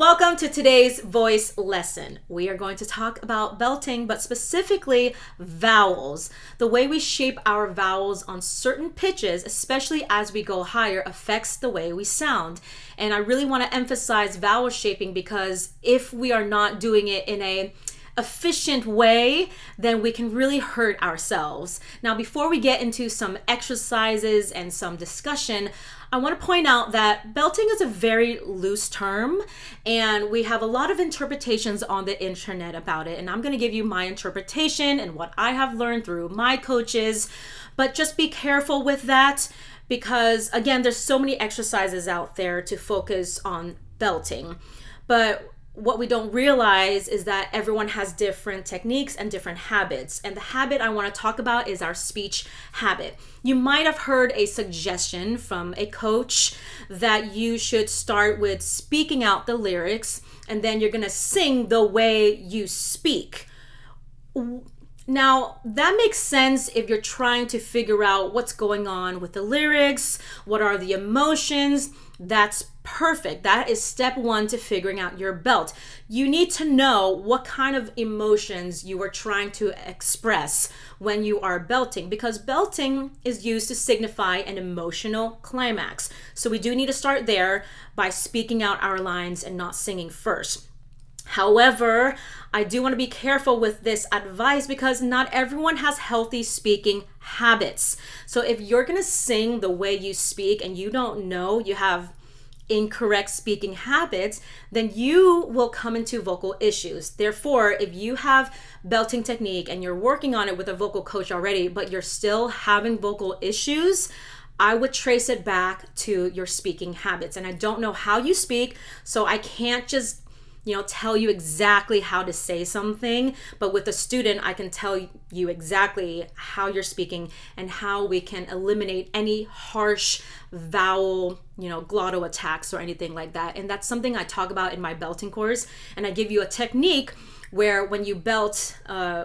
Welcome to today's voice lesson. We are going to talk about belting, but specifically vowels. The way we shape our vowels on certain pitches, especially as we go higher, affects the way we sound. And I really want to emphasize vowel shaping because if we are not doing it in a efficient way, then we can really hurt ourselves. Now, before we get into some exercises and some discussion, I want to point out that belting is a very loose term and we have a lot of interpretations on the internet about it. And I'm going to give you my interpretation and what I have learned through my coaches, but just be careful with that because again, there's so many exercises out there to focus on belting. But what we don't realize is that everyone has different techniques and different habits. And the habit I want to talk about is our speech habit. You might have heard a suggestion from a coach that you should start with speaking out the lyrics and then you're going to sing the way you speak. Now, that makes sense if you're trying to figure out what's going on with the lyrics, what are the emotions. That's perfect. That is step one to figuring out your belt. You need to know what kind of emotions you are trying to express when you are belting, because belting is used to signify an emotional climax. So we do need to start there by speaking out our lines and not singing first. However, I do want to be careful with this advice because not everyone has healthy speaking habits. So if you're going to sing the way you speak and you don't know you have incorrect speaking habits, then you will come into vocal issues. Therefore, if you have belting technique and you're working on it with a vocal coach already, but you're still having vocal issues, I would trace it back to your speaking habits. And I don't know how you speak, so I can't just tell you exactly how to say something, but with a student, I can tell you exactly how you're speaking and how we can eliminate any harsh vowel, glottal attacks or anything like that. And that's something I talk about in my belting course. And I give you a technique where when you belt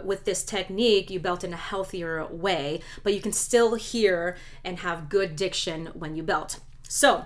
with this technique, you belt in a healthier way, but you can still hear and have good diction when you belt. So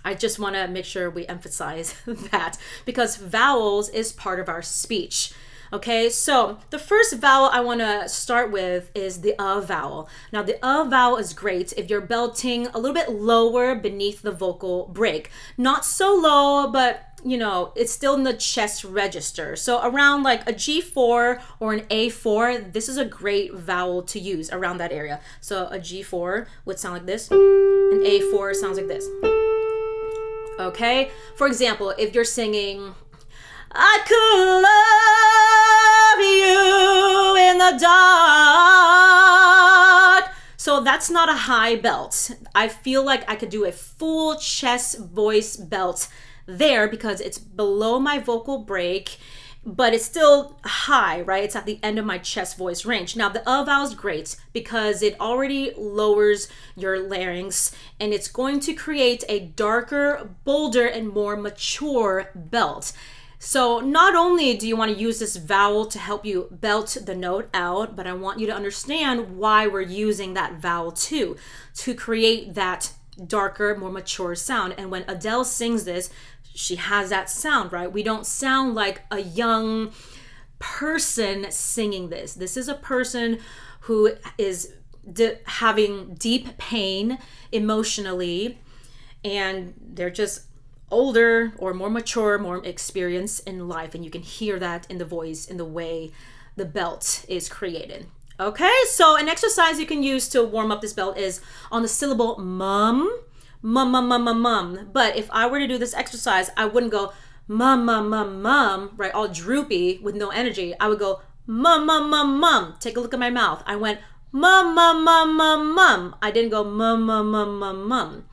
I just want to make sure we emphasize that because vowels is part of our speech. Okay, so the first vowel I want to start with is the vowel. Now the vowel is great if you're belting a little bit lower beneath the vocal break. Not so low, but it's still in the chest register. So around like a G4 or an A4, this is a great vowel to use around that area. So a G4 would sound like this, and A4 sounds like this. Okay, for example, if you're singing, I could love you in the dark. So that's not a high belt. I feel like I could do a full chest voice belt there because it's below my vocal break, but it's still high, right? It's at the end of my chest voice range. Now the vowel is great because it already lowers your larynx and it's going to create a darker, bolder, and more mature belt. So not only do you want to use this vowel to help you belt the note out, but I want you to understand why we're using that vowel too, to create that darker, more mature sound. And when Adele sings this, she has that sound, right? We don't sound like a young person singing this. This is a person who is having deep pain emotionally, and they're just older or more mature, more experienced in life. And you can hear that in the voice, in the way the belt is created. Okay, so an exercise you can use to warm up this belt is on the syllable mum. Mum, mum, mum, mum, mum. But if I were to do this exercise, I wouldn't go mum, mum, mum, mum, right? All droopy with no energy. I would go mum, mum, mum, mum. Take a look at my mouth. I went mum, mum, mum, mum, mum. I didn't go mum, mum, mum, mum, mum.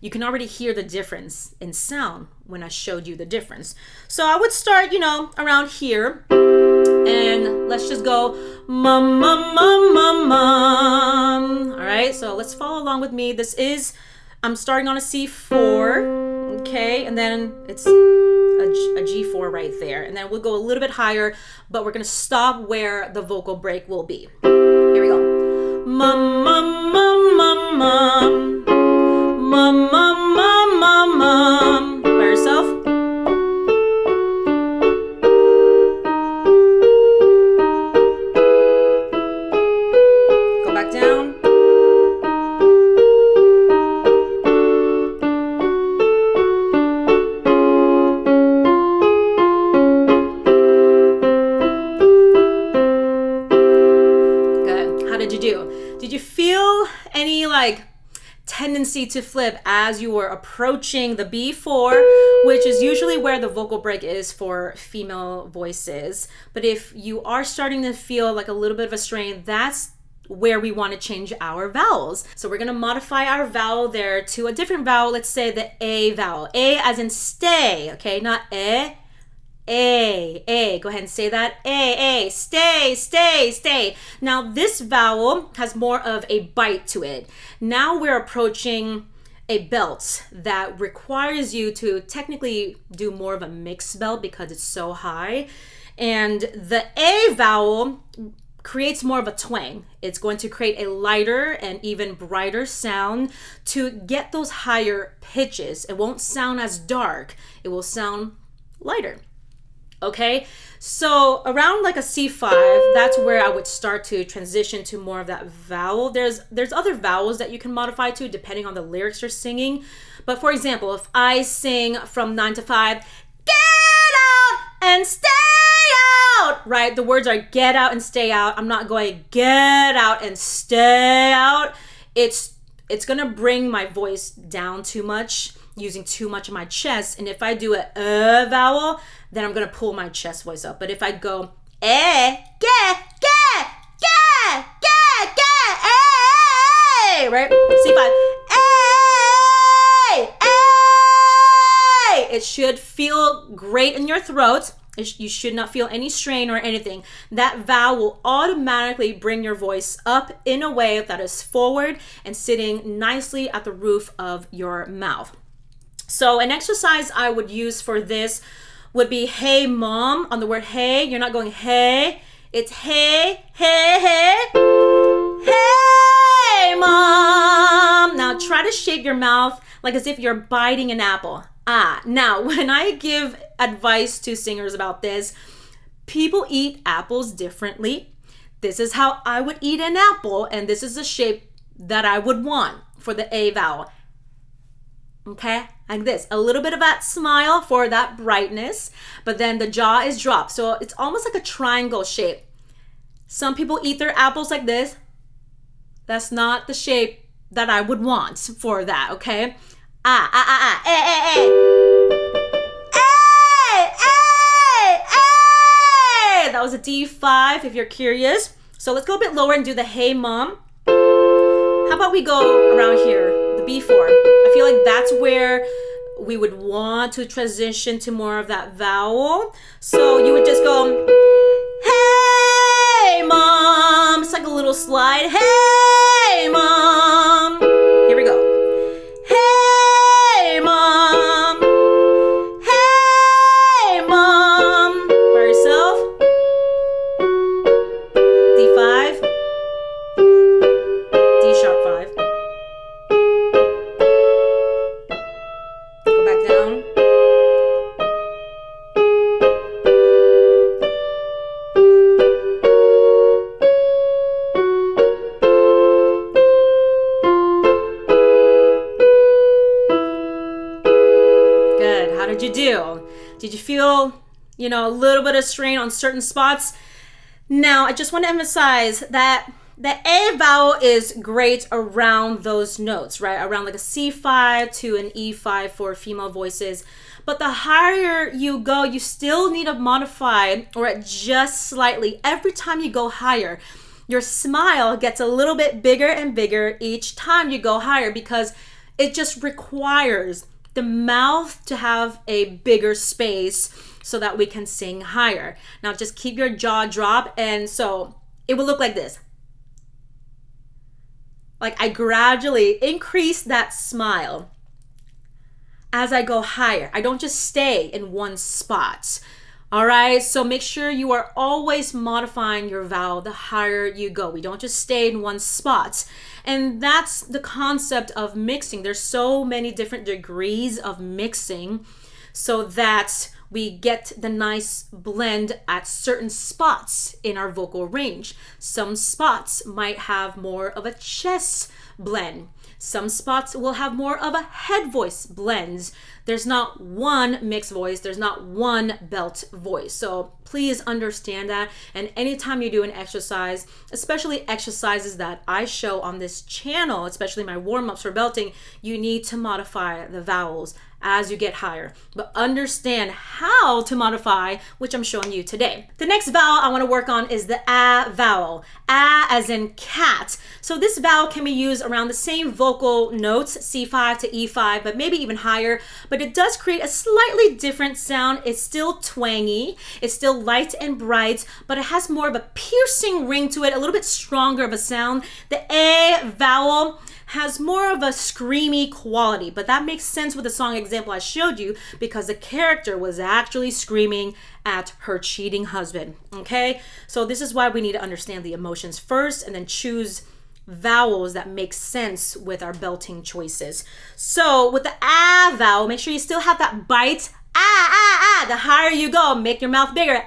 You can already hear the difference in sound when I showed you the difference. So I would start, around here. And let's just go mum, mum, mum, mum, mum. All right, so let's follow along with me. I'm starting on a C4, okay, and then it's a G4 right there. And then we'll go a little bit higher, but we're gonna stop where the vocal break will be. Here we go. Mum, mum, mum, mum, mum. Mum, mum, mum, mum, mum. By yourself. like tendency to flip as you are approaching the B4, which is usually where the vocal break is for female voices. But if you are starting to feel like a little bit of a strain, that's where we want to change our vowels. So we're going to modify our vowel there to a different vowel. Let's say the A vowel. A as in stay, okay? Not A. Go ahead and say that. Stay, stay, stay. Now this vowel has more of a bite to it. Now we're approaching a belt that requires you to technically do more of a mixed belt because it's so high. And the A vowel creates more of a twang. It's going to create a lighter and even brighter sound to get those higher pitches. It won't sound as dark. It will sound lighter. Okay, so around like a C5, that's where I would start to transition to more of that vowel. There's other vowels that you can modify to depending on the lyrics you're singing. But for example, if I sing from 9 to 5, get out and stay out, right? The words are get out and stay out. I'm not going get out and stay out. It's gonna bring my voice down too much, using too much of my chest. And if I do a vowel, then I'm gonna pull my chest voice up. But if I go right? C5, it should feel great in your throat. You should not feel any strain or anything. That vowel will automatically bring your voice up in a way that is forward and sitting nicely at the roof of your mouth. So an exercise I would use for this would be hey mom. On the word hey, you're not going hey, it's hey, hey, hey, hey mom. Now try to shape your mouth like as if you're biting an apple. Now when I give advice to singers about this, people eat apples differently. This is how I would eat an apple, and this is the shape that I would want for the A vowel. Okay, like this, a little bit of that smile for that brightness, but then the jaw is dropped. So it's almost like a triangle shape. Some people eat their apples like this. That's not the shape that I would want for that, okay? That was a D5 if you're curious. So let's go a bit lower and do the hey mom. How about we go around here, the B4. I feel like that's where we would want to transition to more of that vowel. So you would just go, hey mom. It's like a little slide. Hey mom. Here we go. Hey mom. Hey mom. By yourself. D5. D-sharp 5. Go back down. Good. How did you do? Did you feel, a little bit of strain on certain spots? Now, I just want to emphasize that the A vowel is great around those notes, right? Around like a C5 to an E5 for female voices. But the higher you go, you still need to modify or adjust slightly every time you go higher. Your smile gets a little bit bigger and bigger each time you go higher because it just requires the mouth to have a bigger space so that we can sing higher. Now just keep your jaw dropped, and so it will look like this. Like I gradually increase that smile as I go higher. I don't just stay in one spot. All right, so make sure you are always modifying your vowel the higher you go. We don't just stay in one spot. And that's the concept of mixing. There's so many different degrees of mixing so that we get the nice blend at certain spots in our vocal range. Some spots might have more of a chest blend. Some spots will have more of a head voice blends. There's not one mixed voice, there's not one belt voice. So please understand that. And anytime you do an exercise, especially exercises that I show on this channel, especially my warm-ups for belting, you need to modify the vowels as you get higher, but understand how to modify, which I'm showing you today. The next vowel I want to work on is the A vowel. A as in cat. So this vowel can be used around the same vocal notes, C5 to E5, but maybe even higher, but it does create a slightly different sound. It's still twangy, it's still light and bright, but it has more of a piercing ring to it, a little bit stronger of a sound. The A vowel has more of a screamy quality, but that makes sense with the song example I showed you because the character was actually screaming at her cheating husband, okay? So this is why we need to understand the emotions first and then choose vowels that make sense with our belting choices. So with the A vowel, make sure you still have that bite. Ah. The higher you go, make your mouth bigger.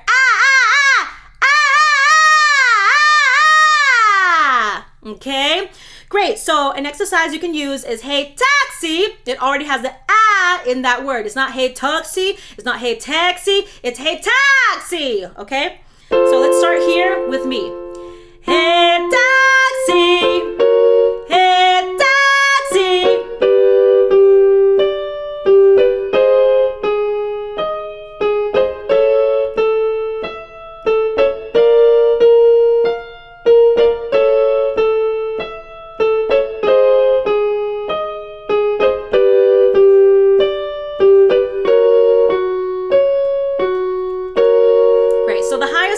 Okay, great. So an exercise you can use is hey taxi. It already has the ah in that word. It's not hey taxi, it's not hey taxi, it's hey taxi. Okay, so let's start here with me. Hey taxi, hey taxi.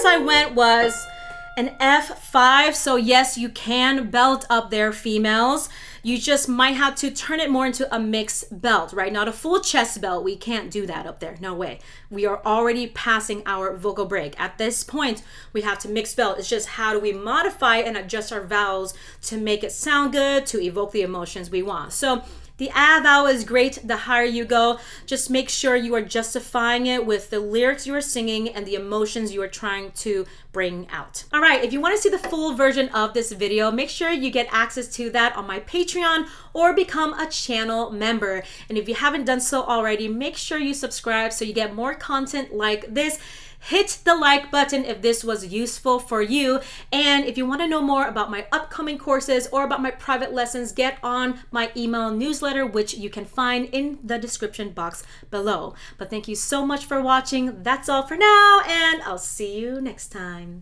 I went was an F5. So yes, you can belt up there, females. You just might have to turn it more into a mixed belt, right? Not a full chest belt. We can't do that up there. No way. We are already passing our vocal break. At this point, we have to mix belt. It's just how do we modify and adjust our vowels to make it sound good, to evoke the emotions we want. So the A vowel is great. The higher you go, just make sure you are justifying it with the lyrics you are singing and the emotions you are trying to bring out. All right, if you want to see the full version of this video, make sure you get access to that on my Patreon or become a channel member. And if you haven't done so already, make sure you subscribe so you get more content like this. Hit the like button if this was useful for you. And if you want to know more about my upcoming courses or about my private lessons, get on my email newsletter, which you can find in the description box below. But thank you so much for watching. That's all for now, and I'll see you next time.